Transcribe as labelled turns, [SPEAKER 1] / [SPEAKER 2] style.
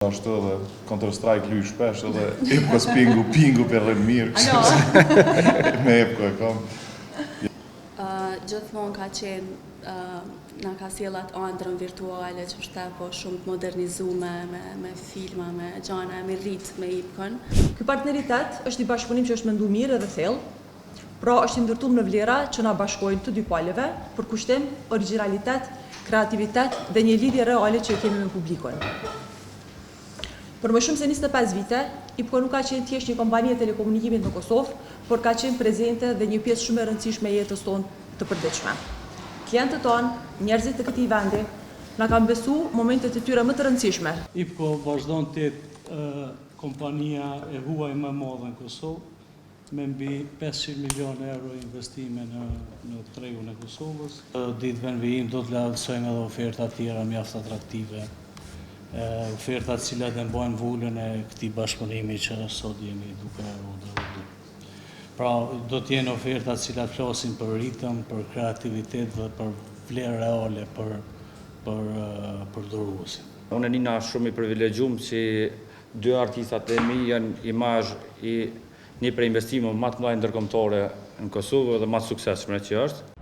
[SPEAKER 1] Ashtu edhe Counter-Strike luj shpesh edhe epkos pingu për rrën mirë, me epko e kam.
[SPEAKER 2] Gjithmonë ka qenë na ka sjellat ëndrrën virtuale që është po shumë të modernizume me filma, me gjana, me rrit me ipkën.
[SPEAKER 3] Ky partneritet është një bashkëpunim që është menduar mirë edhe thellë, pra është i ndërtuar në vlera që na bashkojnë të dy palëve për kushtim, origjinalitet, kreativitet dhe një lidhje reale që kemi me publikun. Për më shumë se 25 vite, IPCO nuk ka qenë thjesht një kompani e telekomunikimit në Kosovë, por ka qenë prezente dhe një pjesë shumë e rëndësishme e jetës tonë të përditshme. Klientët tonë, njerëzit të këtij vendi, na kanë besuar momentet e tyre më të rëndësishme.
[SPEAKER 4] IPCO vazhdon të jetë kompania e huaj më e madhe në Kosovë, me mbi 500 milionë euro investime në tregun e Kosovës. Ditëve në vijim do të lehtësojmë edhe oferta të tjera mjaft atraktive. Ofertat cilat e mbajnë vullën e këtij bashkëpunimi që sot jemi duke urdhëruar. Pra, do të jenë ofertat cilat flasin për ritëm, për kreativitet dhe për vlerë reale për dhuruesin.
[SPEAKER 5] Unë e nina shumë i privilegjuar që dy artistat e mi janë imazh i një prej investimeve më të mëdha ndërkombëtare në Kosovë dhe më të suksesshme që është.